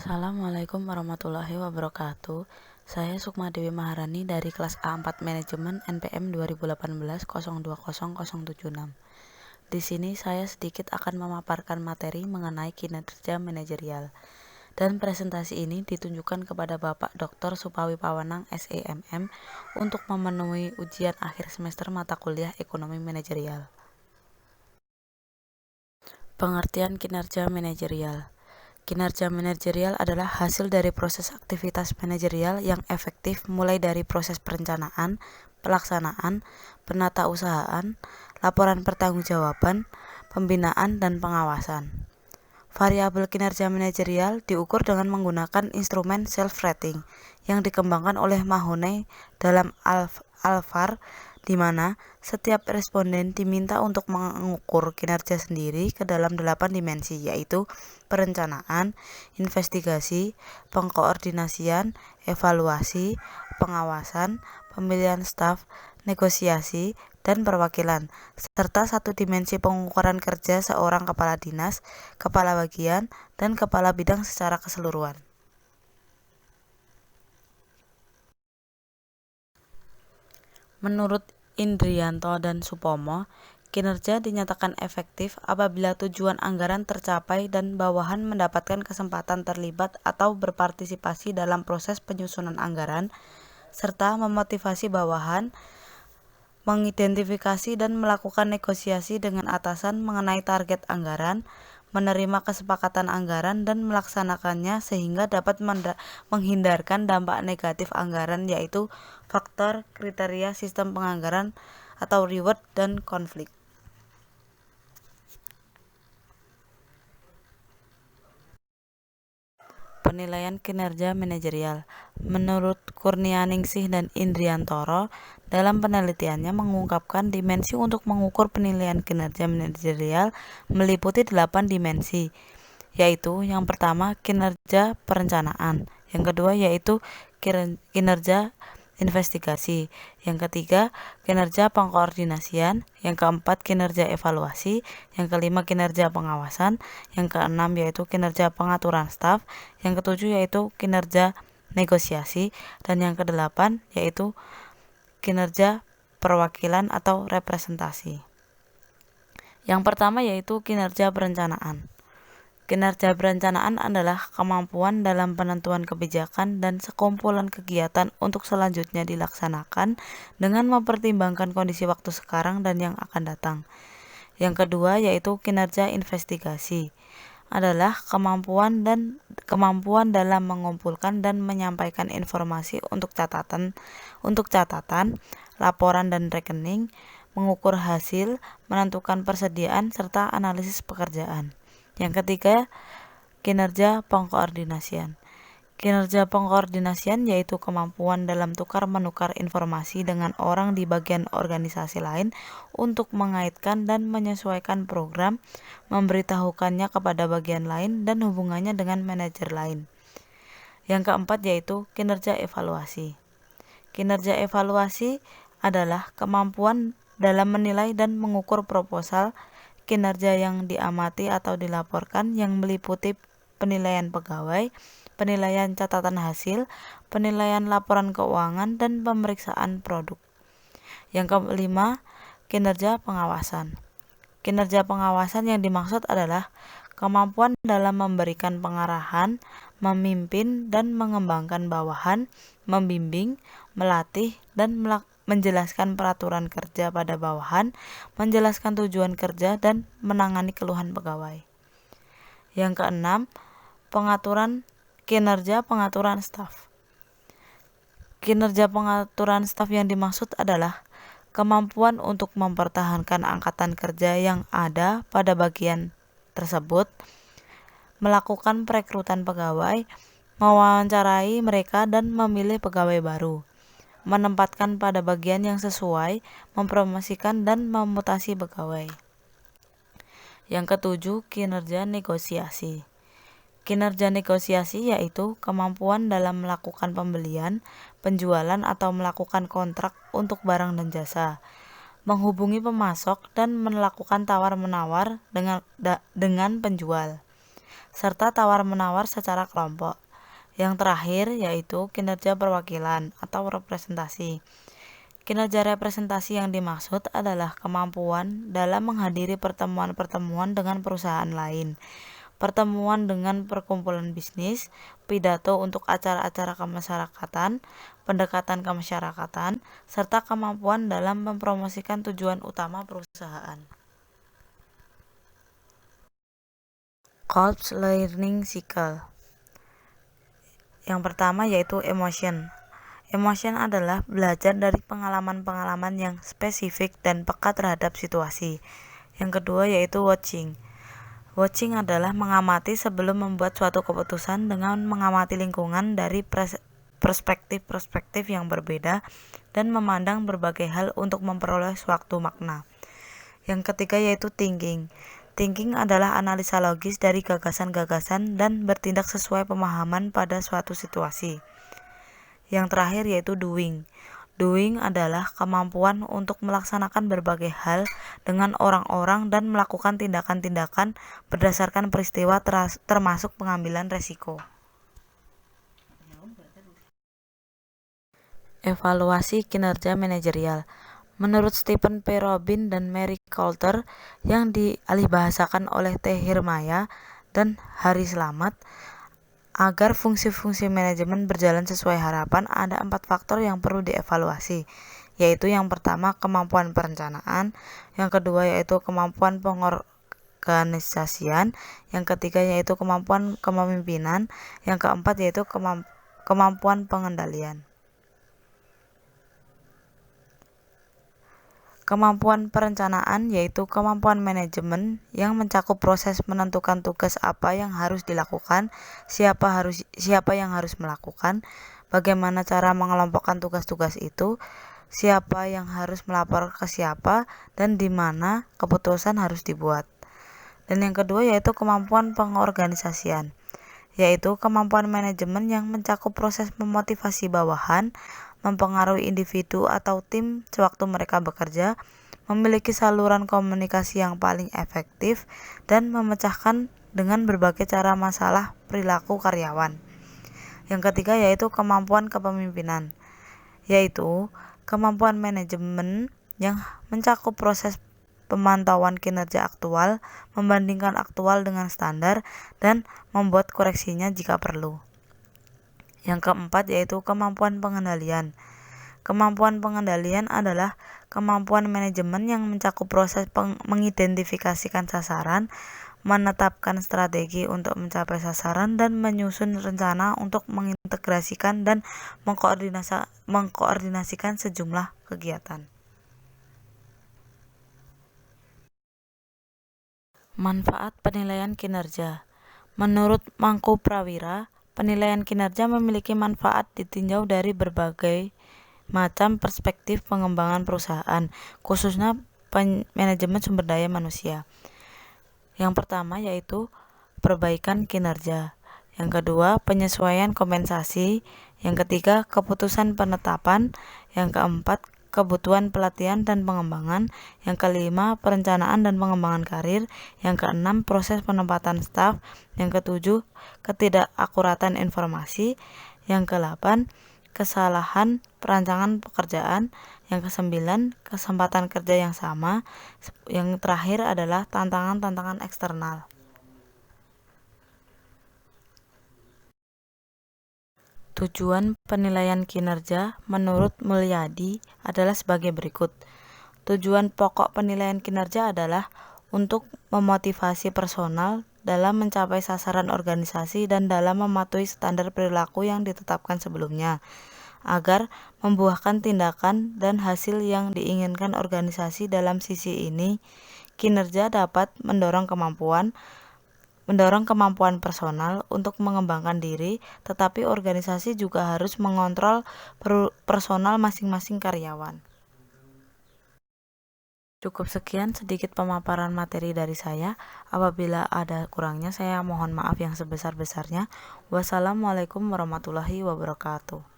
Assalamualaikum warahmatullahi wabarakatuh. Saya Sukma Dewi Maharani dari kelas A4 Manajemen NPM 2018-020076. Di sini saya sedikit akan memaparkan materi mengenai kinerja manajerial. Dan presentasi ini ditunjukkan kepada Bapak Dr. Supawi Pawanang SEMM untuk memenuhi ujian akhir semester mata kuliah Ekonomi Manajerial. Pengertian kinerja manajerial. Kinerja manajerial adalah hasil dari proses aktivitas manajerial yang efektif mulai dari proses perencanaan, pelaksanaan, penatausahaan, laporan pertanggungjawaban, pembinaan, dan pengawasan. Variabel kinerja manajerial diukur dengan menggunakan instrumen self-rating yang dikembangkan oleh Mahoney dalam Alvar, di mana setiap responden diminta untuk mengukur kinerja sendiri ke dalam 8 dimensi, yaitu perencanaan, investigasi, pengkoordinasian, evaluasi, pengawasan, pemilihan staf, negosiasi, dan perwakilan, serta satu dimensi pengukuran kerja seorang kepala dinas, kepala bagian, dan kepala bidang secara keseluruhan. Menurut Indrianto dan Supomo, kinerja dinyatakan efektif apabila tujuan anggaran tercapai dan bawahan mendapatkan kesempatan terlibat atau berpartisipasi dalam proses penyusunan anggaran, serta memotivasi bawahan mengidentifikasi dan melakukan negosiasi dengan atasan mengenai target anggaran, menerima kesepakatan anggaran dan melaksanakannya sehingga dapat menghindarkan dampak negatif anggaran, yaitu faktor, kriteria, sistem penganggaran atau reward, dan konflik. Penilaian kinerja manajerial. Menurut Kurnianingsih dan Indriantoro, dalam penelitiannya mengungkapkan dimensi untuk mengukur penilaian kinerja manajerial meliputi 8 dimensi, yaitu yang pertama kinerja perencanaan, yang kedua yaitu kinerja investigasi, yang ketiga kinerja pengkoordinasian, yang keempat kinerja evaluasi, yang kelima kinerja pengawasan, yang keenam yaitu kinerja pengaturan staf, yang ketujuh yaitu kinerja negosiasi, dan yang kedelapan yaitu kinerja perwakilan atau representasi. Yang pertama yaitu kinerja perencanaan. Kinerja perencanaan adalah kemampuan dalam penentuan kebijakan dan sekumpulan kegiatan untuk selanjutnya dilaksanakan dengan mempertimbangkan kondisi waktu sekarang dan yang akan datang. Yang kedua yaitu kinerja investigasi, adalah kemampuan dalam mengumpulkan dan menyampaikan informasi untuk catatan, laporan dan rekening, mengukur hasil, menentukan persediaan serta analisis pekerjaan. Yang ketiga, kinerja pengkoordinasian. Kinerja pengkoordinasian yaitu kemampuan dalam tukar-menukar informasi dengan orang di bagian organisasi lain untuk mengaitkan dan menyesuaikan program, memberitahukannya kepada bagian lain, dan hubungannya dengan manajer lain. Yang keempat yaitu kinerja evaluasi. Kinerja evaluasi adalah kemampuan dalam menilai dan mengukur proposal, kinerja yang diamati atau dilaporkan yang meliputi penilaian pegawai, penilaian catatan hasil, penilaian laporan keuangan, dan pemeriksaan produk. Yang kelima, kinerja pengawasan. Kinerja pengawasan yang dimaksud adalah kemampuan dalam memberikan pengarahan, memimpin dan mengembangkan bawahan, membimbing, melatih, dan menjelaskan peraturan kerja pada bawahan, menjelaskan tujuan kerja, dan menangani keluhan pegawai. Yang keenam, kinerja pengaturan staf. Kinerja pengaturan staf yang dimaksud adalah kemampuan untuk mempertahankan angkatan kerja yang ada pada bagian tersebut, melakukan perekrutan pegawai, mewawancarai mereka dan memilih pegawai baru, menempatkan pada bagian yang sesuai, mempromosikan dan memutasi pegawai. Yang ketujuh, kinerja negosiasi. Kinerja negosiasi yaitu kemampuan dalam melakukan pembelian, penjualan atau melakukan kontrak untuk barang dan jasa, menghubungi pemasok dan melakukan tawar-menawar dengan penjual. serta tawar-menawar secara kelompok. Yang terakhir yaitu kinerja perwakilan atau representasi. Kinerja representasi yang dimaksud adalah kemampuan dalam menghadiri pertemuan-pertemuan dengan perusahaan lain, pertemuan dengan perkumpulan bisnis, pidato untuk acara-acara kemasyarakatan, pendekatan kemasyarakatan, serta kemampuan dalam mempromosikan tujuan utama perusahaan. Corps Learning Cycle. Yang pertama yaitu emotion. Emotion adalah belajar dari pengalaman-pengalaman yang spesifik dan peka terhadap situasi. Yang kedua yaitu watching. Watching adalah mengamati sebelum membuat suatu keputusan dengan mengamati lingkungan dari perspektif-perspektif yang berbeda dan memandang berbagai hal untuk memperoleh suatu makna. Yang ketiga yaitu thinking. Thinking adalah analisa logis dari gagasan-gagasan dan bertindak sesuai pemahaman pada suatu situasi. Yang terakhir yaitu doing. Doing adalah kemampuan untuk melaksanakan berbagai hal dengan orang-orang dan melakukan tindakan-tindakan berdasarkan peristiwa termasuk pengambilan resiko. Evaluasi kinerja manajerial. Menurut Stephen P. Robin dan Mary Coulter yang dialihbahasakan oleh T. Hirmaya dan Hari Slamet, agar fungsi-fungsi manajemen berjalan sesuai harapan, ada 4 faktor yang perlu dievaluasi, yaitu yang pertama kemampuan perencanaan, yang kedua yaitu kemampuan pengorganisasian, yang ketiga yaitu kemampuan kepemimpinan, yang keempat yaitu kemampuan pengendalian. Kemampuan perencanaan yaitu kemampuan manajemen yang mencakup proses menentukan tugas apa yang harus dilakukan, siapa yang harus melakukan, bagaimana cara mengelompokkan tugas-tugas itu, siapa yang harus melapor ke siapa, dan di mana keputusan harus dibuat. Dan yang kedua yaitu kemampuan pengorganisasian, yaitu kemampuan manajemen yang mencakup proses memotivasi bawahan, mempengaruhi individu atau tim sewaktu mereka bekerja, memiliki saluran komunikasi yang paling efektif, dan memecahkan dengan berbagai cara masalah perilaku karyawan. Yang ketiga yaitu kemampuan kepemimpinan, yaitu kemampuan manajemen yang mencakup proses pemantauan kinerja aktual, membandingkan aktual dengan standar, dan membuat koreksinya jika perlu. Yang keempat yaitu kemampuan pengendalian. Kemampuan pengendalian adalah kemampuan manajemen yang mencakup proses mengidentifikasikan sasaran, menetapkan strategi untuk mencapai sasaran, dan menyusun rencana untuk mengintegrasikan dan mengkoordinasikan sejumlah kegiatan. Manfaat penilaian kinerja. Menurut Mangku Prawira, penilaian kinerja memiliki manfaat ditinjau dari berbagai macam perspektif pengembangan perusahaan, khususnya manajemen sumber daya manusia. Yang pertama yaitu perbaikan kinerja. Yang kedua, penyesuaian kompensasi. Yang ketiga, keputusan penetapan. Yang keempat, kebutuhan pelatihan dan pengembangan. Yang kelima, perencanaan dan pengembangan karir. Yang keenam, proses penempatan staf. Yang ketujuh, ketidakakuratan informasi. Yang kedelapan, kesalahan perancangan pekerjaan. Yang kesembilan, kesempatan kerja yang sama. Yang terakhir adalah tantangan-tantangan eksternal. Tujuan penilaian kinerja menurut Mulyadi adalah sebagai berikut. Tujuan pokok penilaian kinerja adalah untuk memotivasi personal dalam mencapai sasaran organisasi dan dalam mematuhi standar perilaku yang ditetapkan sebelumnya, agar membuahkan tindakan dan hasil yang diinginkan organisasi. Dalam sisi ini, kinerja dapat mendorong kemampuan personal untuk mengembangkan diri, tetapi organisasi juga harus mengontrol personal masing-masing karyawan. Cukup sekian sedikit pemaparan materi dari saya. Apabila ada kurangnya, saya mohon maaf yang sebesar-besarnya. Wassalamualaikum warahmatullahi wabarakatuh.